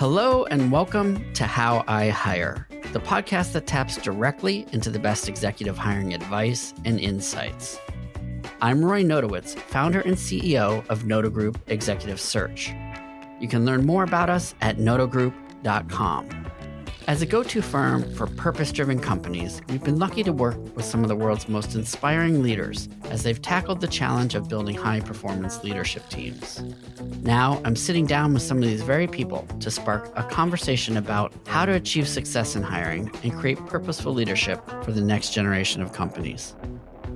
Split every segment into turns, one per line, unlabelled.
Hello and welcome to How I Hire, the podcast that taps directly into the best executive hiring advice and insights. I'm Roy Notowitz, founder and CEO of Noto Group Executive Search. You can learn more about us at notogroup.com. As a go-to firm for purpose-driven companies, we've been lucky to work with some of the world's most inspiring leaders as they've tackled the challenge of building high-performance leadership teams. Now, I'm sitting down with some of these very people to spark a conversation about how to achieve success in hiring and create purposeful leadership for the next generation of companies.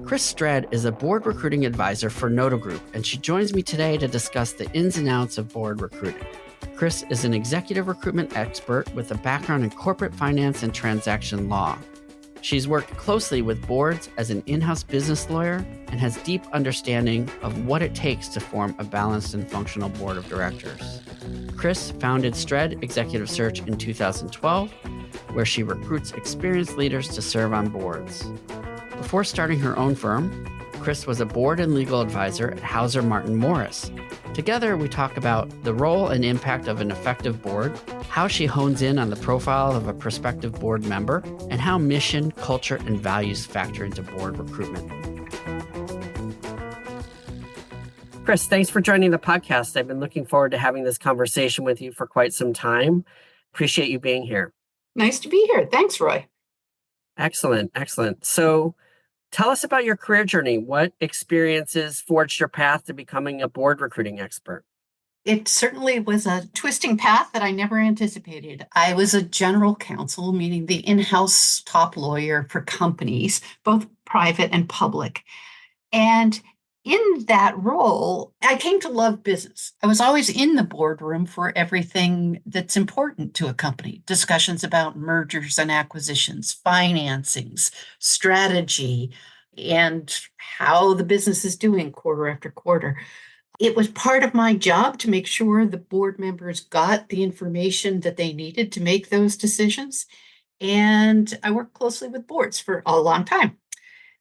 Chris Stredd is a board recruiting advisor for Noto Group, and she joins me today to discuss the ins and outs of board recruiting. Chris is an executive recruitment expert with a background in corporate finance and transaction law. She's worked closely with boards as an in-house business lawyer and has deep understanding of what it takes to form a balanced and functional board of directors. Chris founded Stredd Executive Search in 2012, where she recruits experienced leaders to serve on boards. Before starting her own firm, Chris was a board and legal advisor at Hauser Martin Morris. Together, we talk about the role and impact of an effective board, how she hones in on the profile of a prospective board member, and how mission, culture, and values factor into board recruitment. Chris, thanks for joining the podcast. I've been looking forward to having this conversation with you for quite some time. Appreciate you being here.
Nice to be here. Thanks, Roy.
Excellent. So, tell us about your career journey. What experiences forged your path to becoming a board recruiting expert?
It certainly was a twisting path that I never anticipated. I was a general counsel, meaning the in-house top lawyer for companies, both private and public. And in that role, I came to love business. I was always in the boardroom for everything that's important to a company. Discussions about mergers and acquisitions, financings, strategy, and how the business is doing quarter after quarter. It was part of my job to make sure the board members got the information that they needed to make those decisions. And I worked closely with boards for a long time.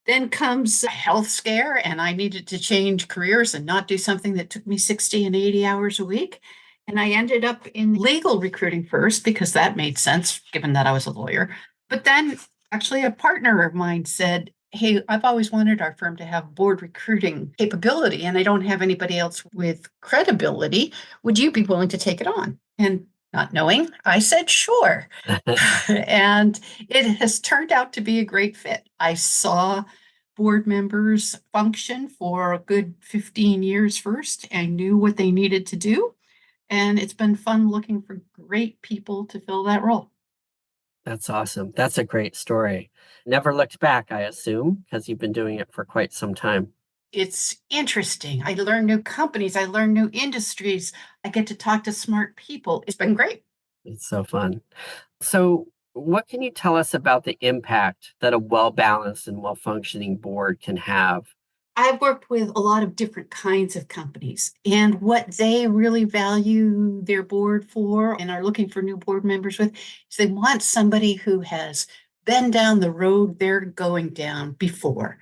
Then comes a health scare, and I needed to change careers and not do something that took me 60 and 80 hours a week. And I ended up in legal recruiting first because that made sense, given that I was a lawyer. But then actually a partner of mine said, "Hey, I've always wanted our firm to have board recruiting capability, and I don't have anybody else with credibility. Would you be willing to take it on?" And not knowing, I said, sure. And it has turned out to be a great fit. I saw board members function for a good 15 years first. I knew what they needed to do. And it's been fun looking for great people to fill that role.
That's awesome. That's a great story. Never looked back, I assume, because you've been doing it for quite some time.
It's interesting. I learn new companies. I learn new industries. I get to talk to smart people. It's been great.
It's so fun. So, what can you tell us about the impact that a well-balanced and well-functioning board can have?
I've worked with a lot of different kinds of companies, and what they really value their board for and are looking for new board members with is they want somebody who has been down the road they're going down before,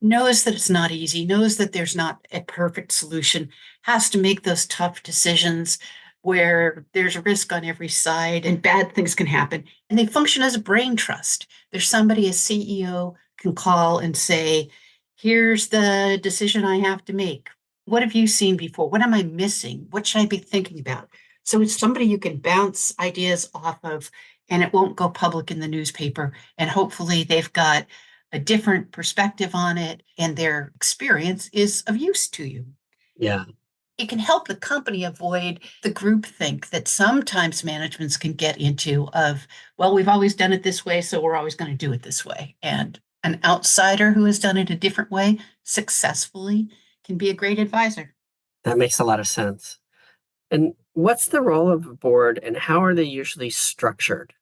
knows that it's not easy, knows that there's not a perfect solution, has to make those tough decisions where there's a risk on every side and bad things can happen. And they function as a brain trust. There's somebody, a CEO, can call and say, "Here's the decision I have to make. What have you seen before? What am I missing? What should I be thinking about?" So it's somebody you can bounce ideas off of, and it won't go public in the newspaper. And hopefully they've got a different perspective on it, and their experience is of use to you.
Yeah.
It can help the company avoid the groupthink that sometimes managements can get into of, well, we've always done it this way, so we're always going to do it this way. And an outsider who has done it a different way successfully can be a great advisor.
That makes a lot of sense. And what's the role of a board and how are they usually structured?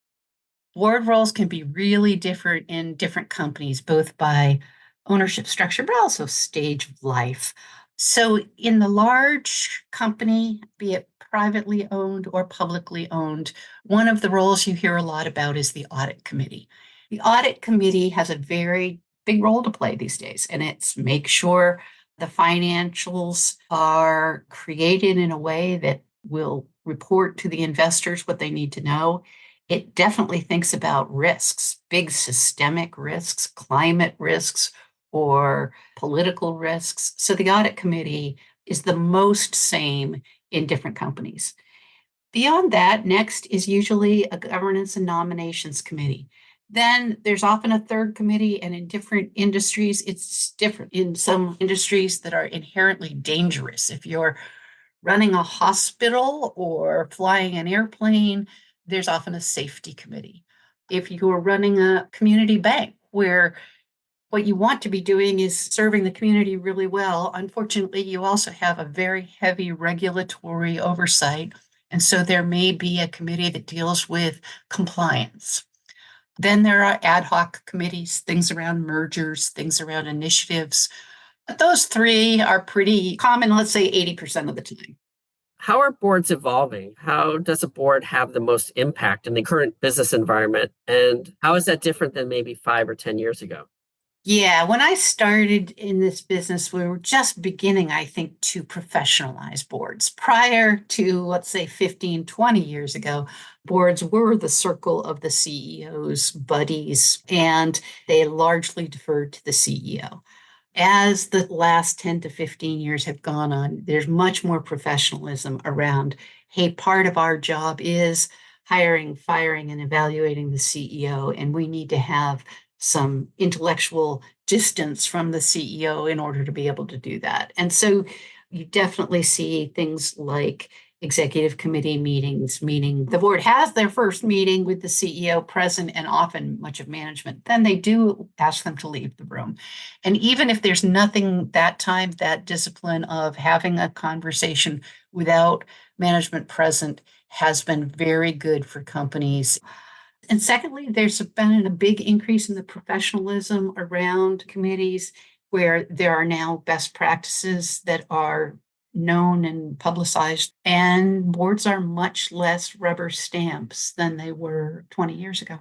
Board roles can be really different in different companies, both by ownership structure, but also stage of life. So in the large company, be it privately owned or publicly owned, one of the roles you hear a lot about is the audit committee. The audit committee has a very big role to play these days, and it's make sure the financials are created in a way that will report to the investors what they need to know. It definitely thinks about risks, big systemic risks, climate risks, or political risks. So the audit committee is the most same in different companies. Beyond that, next is usually a governance and nominations committee. Then there's often a third committee, and in different industries, it's different. In some industries that are inherently dangerous, if you're running a hospital or flying an airplane, there's often a safety committee. If you're running a community bank where what you want to be doing is serving the community really well, unfortunately, you also have a very heavy regulatory oversight. And so there may be a committee that deals with compliance. Then there are ad hoc committees, things around mergers, things around initiatives. But those three are pretty common, let's say 80% of the time.
How are boards evolving? How does a board have the most impact in the current business environment? And how is that different than maybe 5 or 10 years ago?
Yeah, when I started in this business, we were just beginning, I think, to professionalize boards. Prior to, let's say, 15, 20 years ago, boards were the circle of the CEO's buddies, and they largely deferred to the CEO. As the last 10 to 15 years have gone on, there's much more professionalism around, hey, part of our job is hiring, firing, and evaluating the CEO, and we need to have some intellectual distance from the CEO in order to be able to do that. And so you definitely see things like executive committee meetings, meaning the board has their first meeting with the CEO present and often much of management. Then they do ask them to leave the room. And even if there's nothing that time, that discipline of having a conversation without management present has been very good for companies. And secondly, there's been a big increase in the professionalism around committees where there are now best practices that are known and publicized, and boards are much less rubber stamps than they were 20 years ago.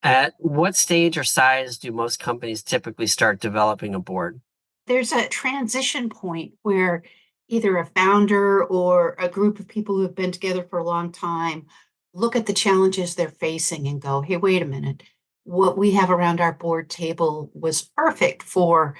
At what stage or size do most companies typically start developing a board?
There's a transition point where either a founder or a group of people who have been together for a long time look at the challenges they're facing and go, hey, wait a minute. What we have around our board table was perfect for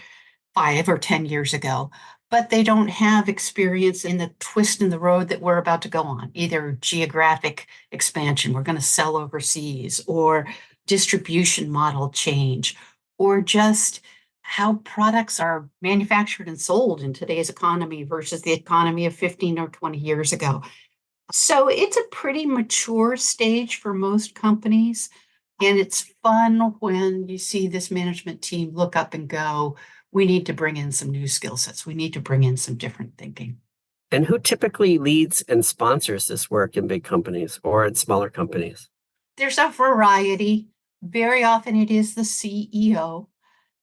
5 or 10 years ago, but they don't have experience in the twist in the road that we're about to go on, either geographic expansion, we're going to sell overseas, or distribution model change, or just how products are manufactured and sold in today's economy versus the economy of 15 or 20 years ago. So it's a pretty mature stage for most companies. And it's fun when you see this management team look up and go, we need to bring in some new skill sets. We need to bring in some different thinking.
And who typically leads and sponsors this work in big companies or in smaller companies?
There's a variety. Very often it is the CEO.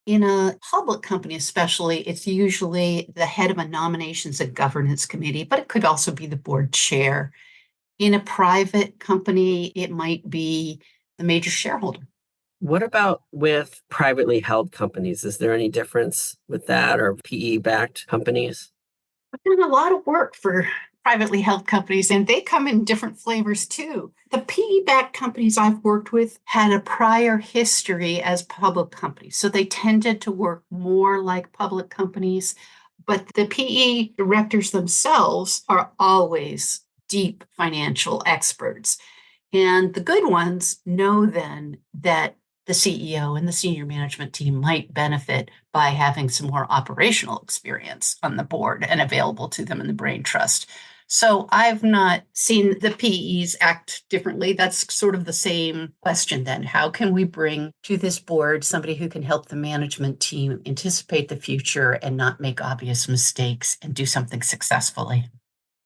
In a public company, especially, it's usually the head of a nominations and governance committee, but it could also be the board chair. In a private company, it might be the major shareholder.
What about with privately held companies? Is there any difference with that or PE-backed companies?
I've done a lot of work for privately held companies, and they come in different flavors too. The PE-backed companies I've worked with had a prior history as public companies, so they tended to work more like public companies. But the PE directors themselves are always deep financial experts. And the good ones know then that the CEO and the senior management team might benefit by having some more operational experience on the board and available to them in the brain trust. So I've not seen the PEs act differently. That's sort of the same question then. How can we bring to this board somebody who can help the management team anticipate the future and not make obvious mistakes and do something successfully?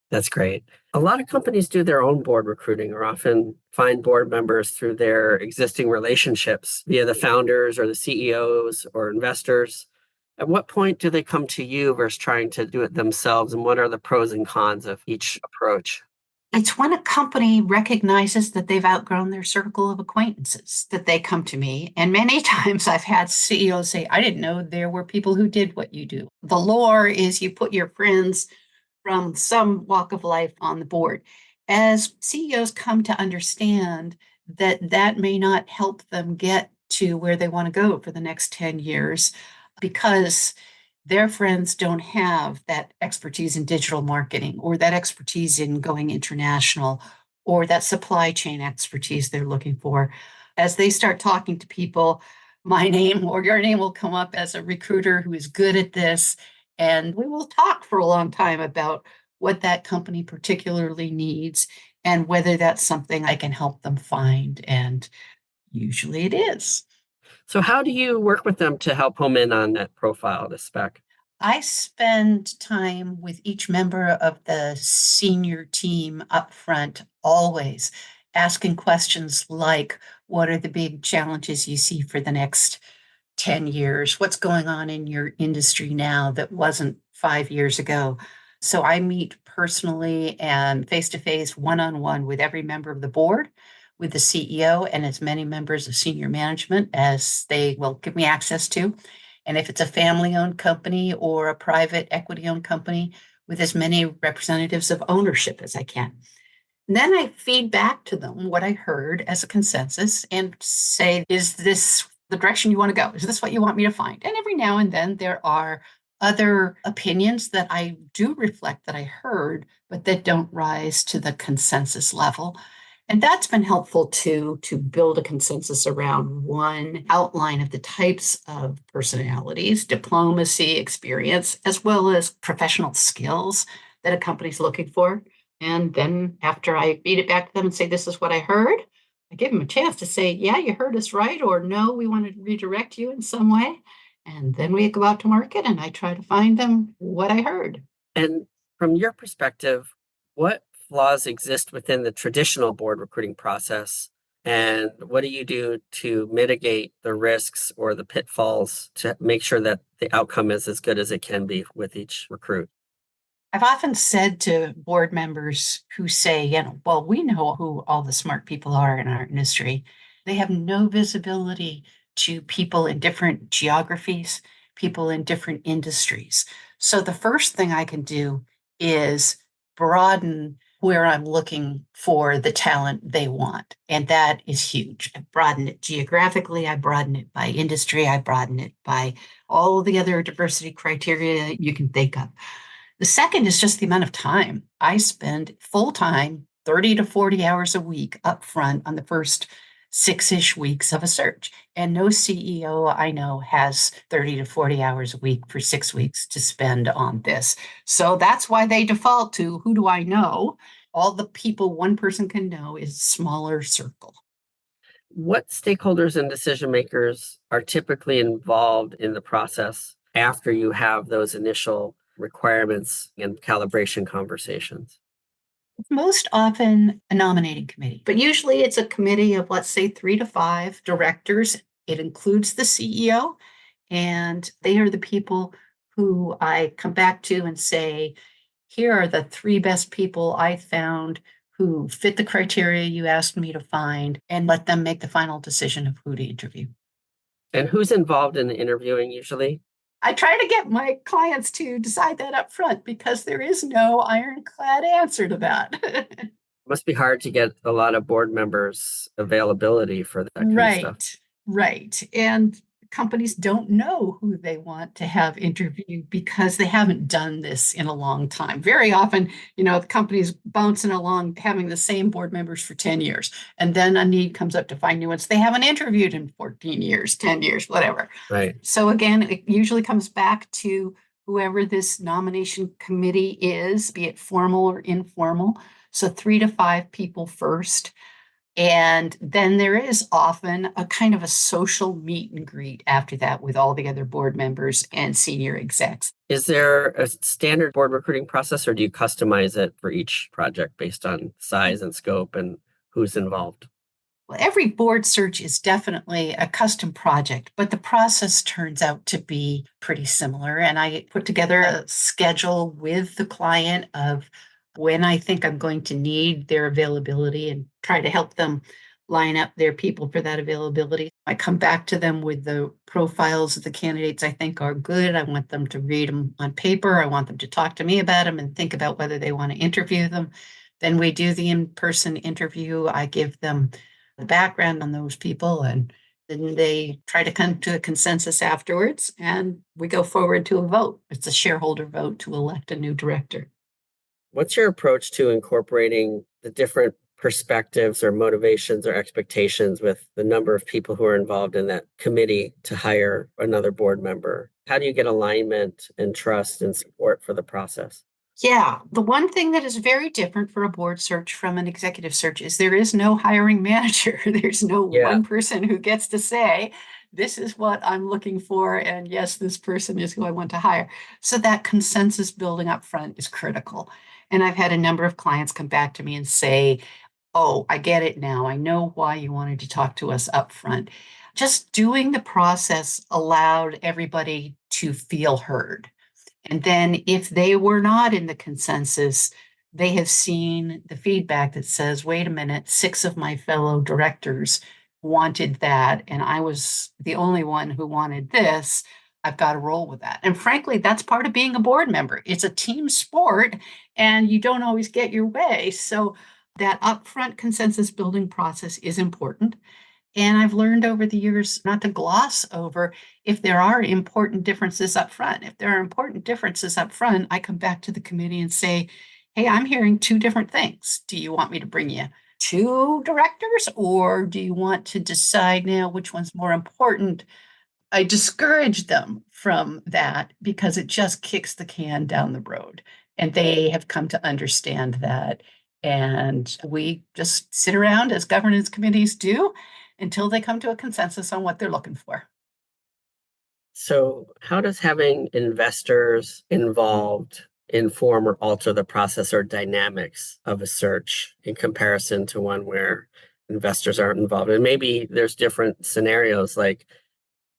That's great. A lot of companies do their own board recruiting or often find board members through their existing relationships via the founders or the CEOs or investors. At what point do they come to you versus trying to do it themselves? And what are the pros and cons of each approach?
It's when a company recognizes that they've outgrown their circle of acquaintances that they come to me. And many times I've had CEOs say, I didn't know there were people who did what you do. The lore is you put your friends from some walk of life on the board. as CEOs come to understand that that may not help them get to where they want to go for the next 10 years because their friends don't have that expertise in digital marketing or that expertise in going international or that supply chain expertise they're looking for. As they start talking to people, my name or your name will come up as a recruiter who is good at this. And we will talk for a long time about what that company particularly needs and whether that's something I can help them find. And usually it is.
So how do you work with them to help home in on that profile, the spec?
I spend time with each member of the senior team up front, always asking questions like, what are the big challenges you see for the next 10 years? What's going on in your industry now that wasn't 5 years ago? So I meet personally and face to face, one on one with every member of the board, with the CEO, and as many members of senior management as they will give me access to. And if it's a family owned company or a private equity owned company, with as many representatives of ownership as I can. And then I feed back to them what I heard as a consensus and say, is this the direction you want to go? Is this what you want me to find? And every now and then there are other opinions that I do reflect that I heard, but that don't rise to the consensus level. And that's been helpful too, to build a consensus around one outline of the types of personalities, diplomacy, experience, as well as professional skills that a company's looking for. And then after I feed it back to them and say, this is what I heard, I give them a chance to say, yeah, you heard us right, or no, we want to redirect you in some way. And then we go out to market and I try to find them what I heard.
And from your perspective, what flaws exist within the traditional board recruiting process? And what do you do to mitigate the risks or the pitfalls to make sure that the outcome is as good as it can be with each recruit?
I've often said to board members who say, well, we know who all the smart people are in our industry. They have no visibility to people in different geographies, people in different industries. So the first thing I can do is broaden where I'm looking for the talent they want. And that is huge. I broaden it geographically, I broaden it by industry, I broaden it by all of the other diversity criteria you can think of. The second is just the amount of time I spend full time, 30 to 40 hours a week up front on the first 6-ish weeks of a search. And no CEO I know has 30 to 40 hours a week for 6 weeks to spend on this. So that's why they default to who do I know? All the people one person can know is a smaller circle.
What stakeholders and decision makers are typically involved in the process after you have those initial requirements and calibration conversations?
Most often a nominating committee, but usually it's a committee of, let's say, 3 to 5 directors. It includes the CEO, and they are the people who I come back to and say, here are the 3 best people I found who fit the criteria you asked me to find, and let them make the final decision of who to interview.
And who's involved in the interviewing usually?
I try to get my clients to decide that up front because there is no ironclad answer to that.
Must be hard to get a lot of board members' availability for that kind of stuff.
Right, right. And companies don't know who they want to have interview because they haven't done this in a long time. Very often, the company's bouncing along having the same board members for 10 years. And then a need comes up to find new ones they haven't interviewed in 14 years, 10 years, whatever.
Right.
So again, it usually comes back to whoever this nomination committee is, be it formal or informal. So 3 to 5 people first. And then there is often a kind of a social meet and greet after that with all the other board members and senior execs.
Is there a standard board recruiting process, or do you customize it for each project based on size and scope and who's involved?
Well, every board search is definitely a custom project, but the process turns out to be pretty similar. And I put together a schedule with the client of when I think I'm going to need their availability and try to help them line up their people for that availability. I come back to them with the profiles of the candidates I think are good. I want them to read them on paper. I want them to talk to me about them and think about whether they want to interview them. Then we do the in-person interview. I give them the background on those people, and then they try to come to a consensus afterwards, and we go forward to a vote. It's a shareholder vote to elect a new director.
What's your approach to incorporating the different perspectives or motivations or expectations with the number of people who are involved in that committee to hire another board member? How do you get alignment and trust and support for the process?
Yeah, the one thing that is very different for a board search from an executive search is there is no hiring manager. There's no
Yeah.
one person who gets to say, this is what I'm looking for, and yes, this person is who I want to hire. So that consensus building up front is critical. And I've had a number of clients come back to me and say, oh, I get it now. I know why you wanted to talk to us up front. Just doing the process allowed everybody to feel heard. And then if they were not in the consensus, they have seen the feedback that says, wait a minute, 6 of my fellow directors wanted that, and I was the only one who wanted this. I've got to roll with that. And frankly, that's part of being a board member. It's a team sport, and you don't always get your way. So that upfront consensus building process is important. And I've learned over the years not to gloss over if there are important differences up front. If there are important differences up front, I come back to the committee and say, hey, I'm hearing 2 different things. Do you want me to bring you 2 directors, or do you want to decide now which one's more important? I discourage them from that because it just kicks the can down the road. And they have come to understand that. And we just sit around as governance committees do until they come to a consensus on what they're looking for.
So, how does having investors involved inform or alter the process or dynamics of a search in comparison to one where investors aren't involved? And maybe there's different scenarios, like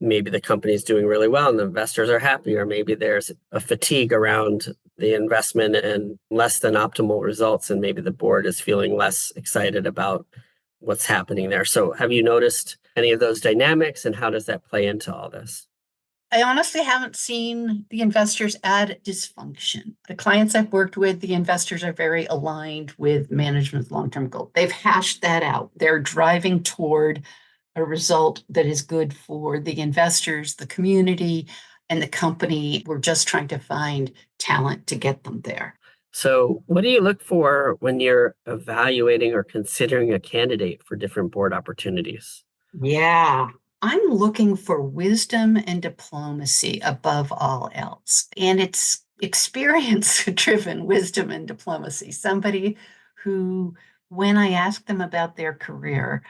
maybe the company's doing really well and the investors are happy, or maybe there's a fatigue around the investment and less than optimal results, and maybe the board is feeling less excited about what's happening there. So, have you noticed any of those dynamics, and how does that play into all this?
I honestly haven't seen the investors add dysfunction. The clients I've worked with, the investors are very aligned with management's long-term goal. They've hashed that out. They're driving toward a result that is good for the investors, the community, and the company. We're just trying to find talent to get them there.
So, what do you look for when you're evaluating or considering a candidate for different board opportunities?
Yeah, I'm looking for wisdom and diplomacy above all else. And it's experience driven wisdom and diplomacy. Somebody who, when I ask them about their career,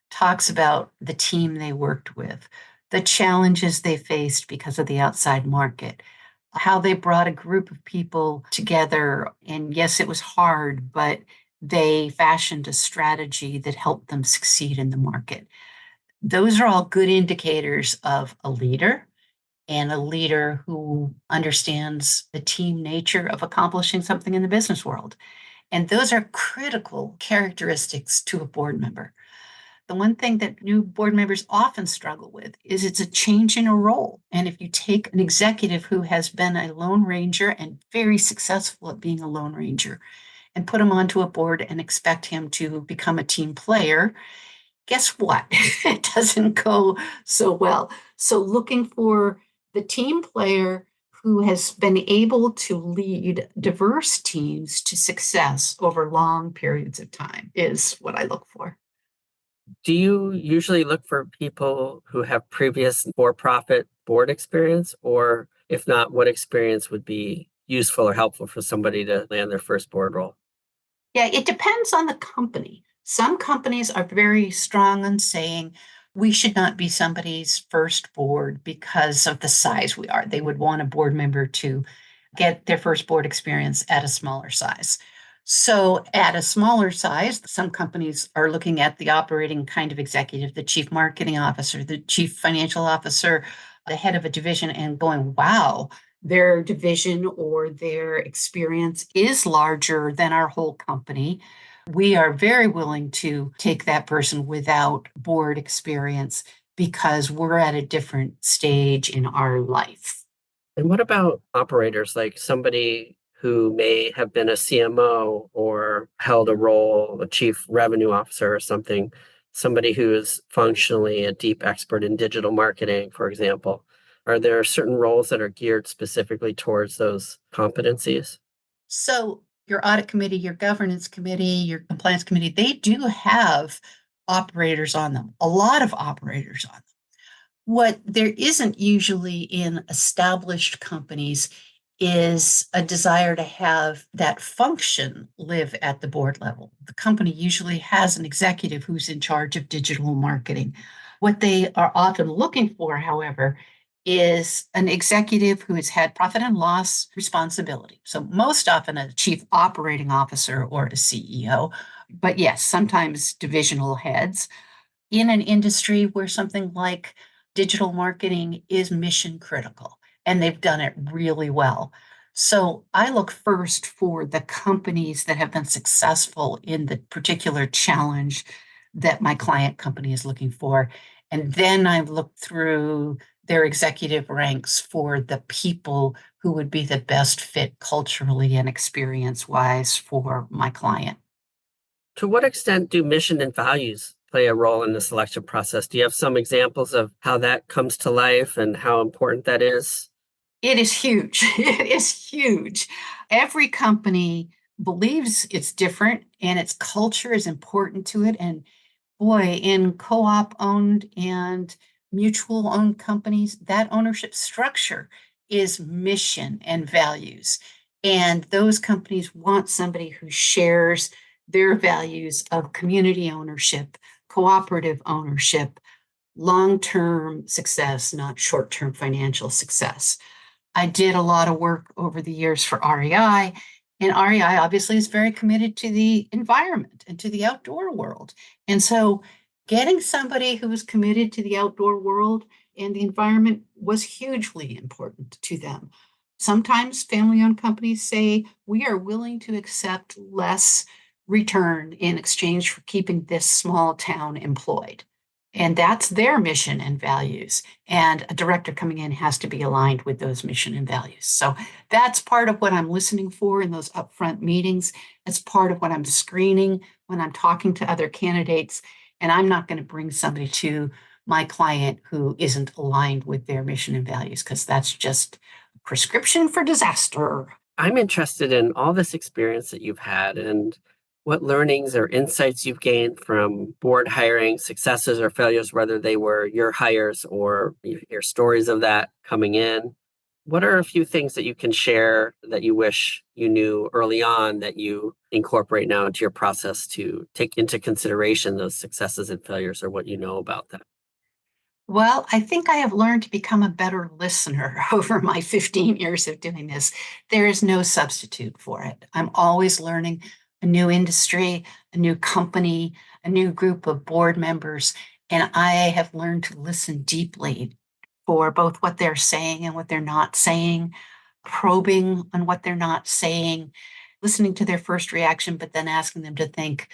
talks about the team they worked with, the challenges they faced because of the outside market, how they brought a group of people together. And yes, it was hard, but they fashioned a strategy that helped them succeed in the market. Those are all good indicators of a leader, and a leader who understands the team nature of accomplishing something in the business world. And those are critical characteristics to a board member. The one thing that new board members often struggle with is it's a change in a role. And if you take an executive who has been a lone ranger and very successful at being a lone ranger and put him onto a board and expect him to become a team player, guess what? It doesn't go so well. So looking for the team player who has been able to lead diverse teams to success over long periods of time is what I look for.
Do you usually look for people who have previous for-profit board experience, or if not, what experience would be useful or helpful for somebody to land their first board role?
Yeah, it depends on the company. Some companies are very strong on saying we should not be somebody's first board because of the size we are. They would want a board member to get their first board experience at a smaller size. So, at a smaller size, some companies are looking at the operating kind of executive, the chief marketing officer, the chief financial officer, the head of a division, and going, wow, their division or their experience is larger than our whole company. We are very willing to take that person without board experience because we're at a different stage in our life.
And what about operators, like somebody who may have been a CMO or held a role, a chief revenue officer or something, somebody who is functionally a deep expert in digital marketing, for example? Are there certain roles that are geared specifically towards those competencies?
So your audit committee, your governance committee, your compliance committee, they do have operators on them, a lot of operators on them. What there isn't usually in established companies is a desire to have that function live at the board level. The company usually has an executive who's in charge of digital marketing. What they are often looking for, however, is an executive who has had profit and loss responsibility. So, most often a chief operating officer or a CEO, but yes, sometimes divisional heads in an industry where something like digital marketing is mission critical and they've done it really well. So I look first for the companies that have been successful in the particular challenge that my client company is looking for. And then I look through their executive ranks for the people who would be the best fit culturally and experience wise for my client.
To what extent do mission and values play a role in the selection process? Do you have some examples of how that comes to life and how important that is?
It is huge. It is huge. Every company believes it's different and its culture is important to it. And boy, in co op owned and mutual owned companies, that ownership structure is mission and values. And those companies want somebody who shares their values of community ownership, cooperative ownership, long term success, not short term financial success. I did a lot of work over the years for REI, and REI obviously is very committed to the environment and to the outdoor world. And so getting somebody who was committed to the outdoor world and the environment was hugely important to them. Sometimes family owned companies say, we are willing to accept less return in exchange for keeping this small town employed. And that's their mission and values. And a director coming in has to be aligned with those mission and values. So that's part of what I'm listening for in those upfront meetings. It's part of what I'm screening when I'm talking to other candidates. And I'm not going to bring somebody to my client who isn't aligned with their mission and values, because that's just a prescription for disaster.
I'm interested in all this experience that you've had and what learnings or insights you've gained from board hiring successes or failures, whether they were your hires or you hear stories of that coming in. What are a few things that you can share that you wish you knew early on that you incorporate now into your process to take into consideration those successes and failures or what you know about them?
Well, I think I have learned to become a better listener over my 15 years of doing this. There is no substitute for it. I'm always learning a new industry, a new company, a new group of board members, and I have learned to listen deeply for both what they're saying and what they're not saying, probing on what they're not saying, listening to their first reaction, but then asking them to think,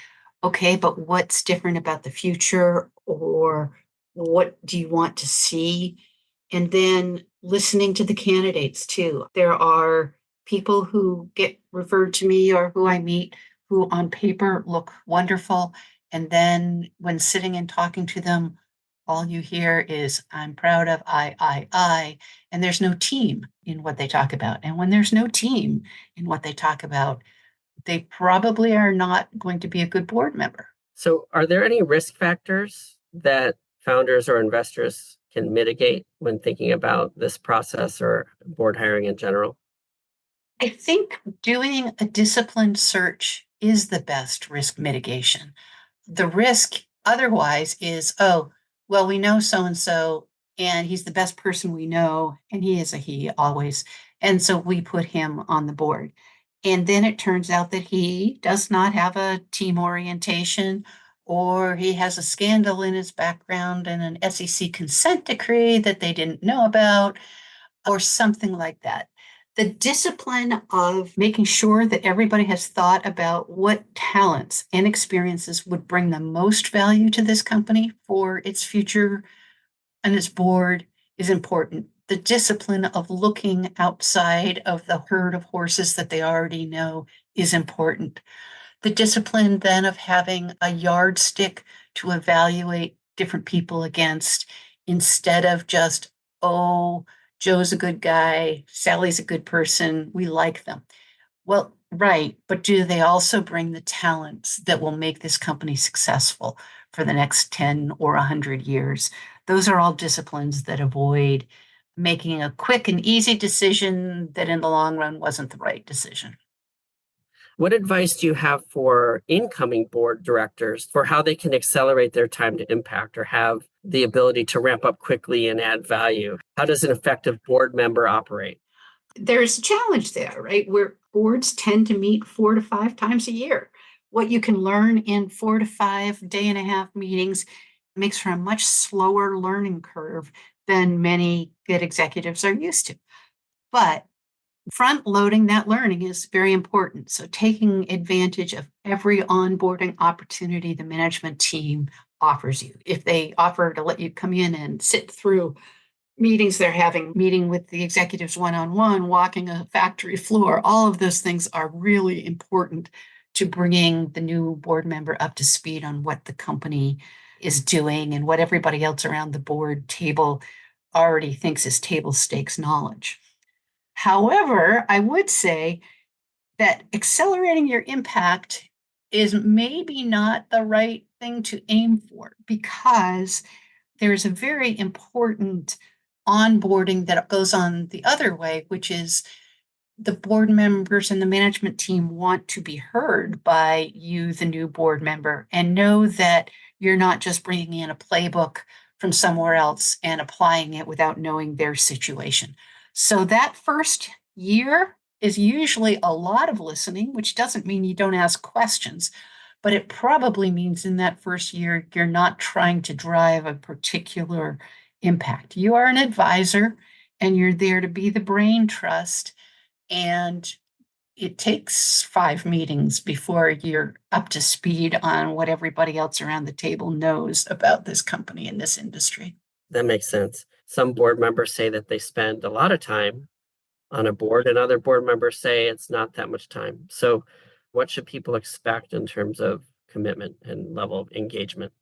okay, but what's different about the future? Or what do you want to see? And then listening to the candidates too. There are people who get referred to me or who I meet who on paper look wonderful. And then when sitting and talking to them, all you hear is, I'm proud of I. And there's no team in what they talk about. And when there's no team in what they talk about, they probably are not going to be a good board member.
So, are there any risk factors that founders or investors can mitigate when thinking about this process or board hiring in general?
I think doing a disciplined search is the best risk mitigation. The risk otherwise is, oh, well, we know so and so, and he's the best person we know, and he is a he always. And so we put him on the board. And then it turns out that he does not have a team orientation, or he has a scandal in his background and an SEC consent decree that they didn't know about, or something like that. The discipline of making sure that everybody has thought about what talents and experiences would bring the most value to this company for its future and its board is important. The discipline of looking outside of the herd of horses that they already know is important. The discipline then of having a yardstick to evaluate different people against instead of just, oh, Joe's a good guy, Sally's a good person, we like them. Well, right, but do they also bring the talents that will make this company successful for the next 10 or 100 years? Those are all disciplines that avoid making a quick and easy decision that in the long run wasn't the right decision.
What advice do you have for incoming board directors for how they can accelerate their time to impact or have the ability to ramp up quickly and add value? How does an effective board member operate?
There's a challenge there, right? Where boards tend to meet 4 to 5 times a year. What you can learn in 4 to 5 day-and-a-half meetings makes for a much slower learning curve than many good executives are used to. But front loading that learning is very important. So taking advantage of every onboarding opportunity the management team offers you. If they offer to let you come in and sit through meetings they're having, meeting with the executives one-on-one, walking a factory floor, all of those things are really important to bringing the new board member up to speed on what the company is doing and what everybody else around the board table already thinks is table stakes knowledge. However, I would say that accelerating your impact is maybe not the right thing to aim for because there's a very important onboarding that goes on the other way, which is the board members and the management team want to be heard by you, the new board member, and know that you're not just bringing in a playbook from somewhere else and applying it without knowing their situation. So that first year is usually a lot of listening, which doesn't mean you don't ask questions, but it probably means in that first year, you're not trying to drive a particular impact. You are an advisor and you're there to be the brain trust. And it takes 5 meetings before you're up to speed on what everybody else around the table knows about this company and this industry.
That makes sense. Some board members say that they spend a lot of time on a board, and other board members say it's not that much time. So, what should people expect in terms of commitment and level of engagement?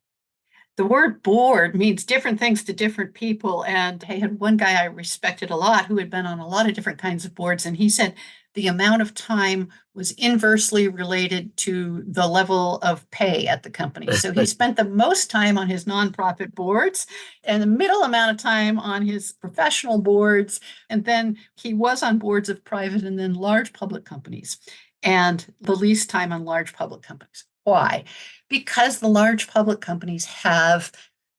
The word board means different things to different people. And I had one guy I respected a lot who had been on a lot of different kinds of boards. And he said the amount of time was inversely related to the level of pay at the company. So he spent the most time on his nonprofit boards and the middle amount of time on his professional boards. And then he was on boards of private and then large public companies, and the least time on large public companies. Why? Because the large public companies have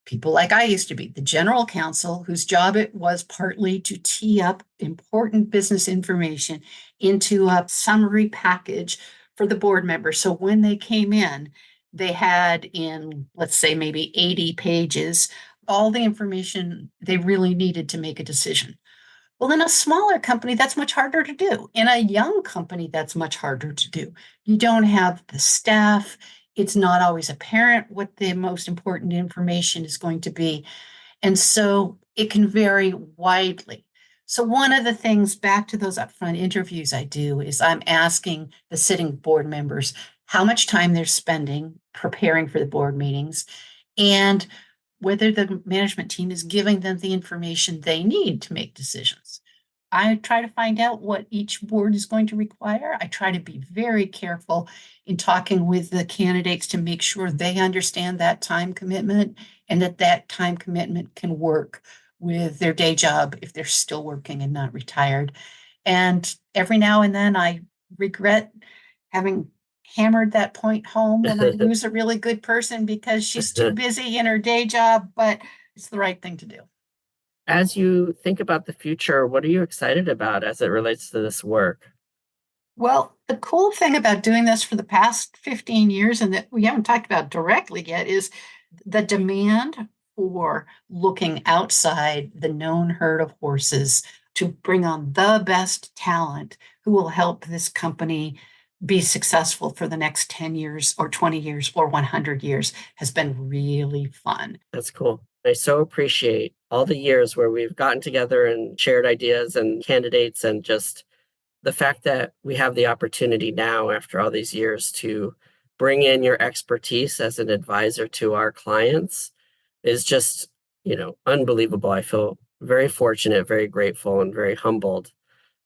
people like I used to be, the general counsel, whose job it was partly to tee up important business information into a summary package for the board members. So when they came in, they had in, let's say, maybe 80 pages, all the information they really needed to make a decision. Well, in a smaller company, that's much harder to do. In a young company, that's much harder to do. You don't have the staff. It's not always apparent what the most important information is going to be. And so it can vary widely. So, one of the things back to those upfront interviews I do is I'm asking the sitting board members how much time they're spending preparing for the board meetings and whether the management team is giving them the information they need to make decisions. I try to find out what each board is going to require. I try to be very careful in talking with the candidates to make sure they understand that time commitment and that that time commitment can work with their day job if they're still working and not retired. And every now and then I regret having hammered that point home when I lose a really good person because she's too busy in her day job, but it's the right thing to do.
As you think about the future, what are you excited about as it relates to this work?
Well, the cool thing about doing this for the past 15 years, and that we haven't talked about directly yet, is the demand for looking outside the known herd of horses to bring on the best talent who will help this company be successful for the next 10 years or 20 years or 100 years has been really fun.
That's cool.
I so appreciate all the years where we've gotten together and shared ideas and candidates, and just the fact that we have the opportunity now, after all these years, to bring in your expertise as an advisor to our clients is just, unbelievable. I feel very fortunate, very grateful, and very humbled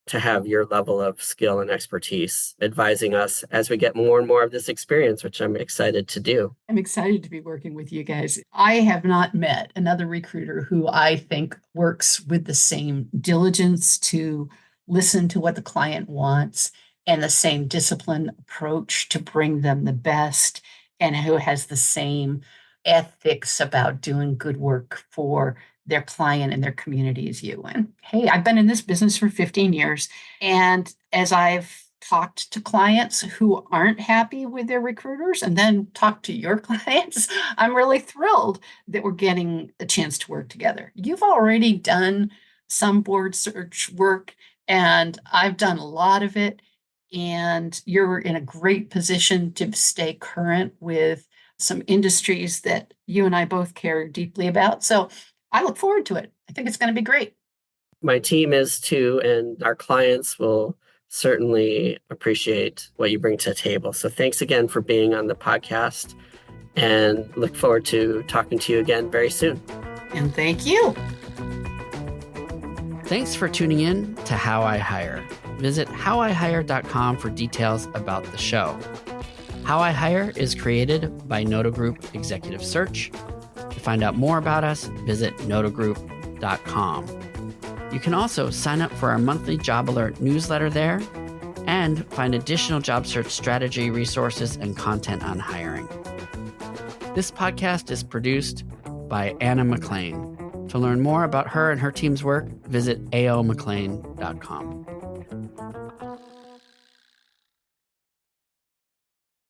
to have your level of skill and expertise advising us as we get more and more of this experience, which I'm excited to do.
I'm excited to be working with you guys. I have not met another recruiter who I think works with the same diligence to listen to what the client wants and the same disciplined approach to bring them the best, and who has the same ethics about doing good work for their client and their community as you. And hey, I've been in this business for 15 years. And as I've talked to clients who aren't happy with their recruiters and then talked to your clients, I'm really thrilled that we're getting a chance to work together. You've already done some board search work, and I've done a lot of it. And you're in a great position to stay current with some industries that you and I both care deeply about. So I look forward to it. I think it's going to be great.
My team is too, and our clients will certainly appreciate what you bring to the table. So thanks again for being on the podcast, and look forward to talking to you again very soon.
And thank you.
Thanks for tuning in to How I Hire. Visit howihire.com for details about the show. How I Hire is created by Noto Group Executive Search. To find out more about us, visit notogroup.com. You can also sign up for our monthly job alert newsletter there and find additional job search strategy resources and content on hiring. This podcast is produced by Anna McLean. To learn more about her and her team's work, visit aomclean.com.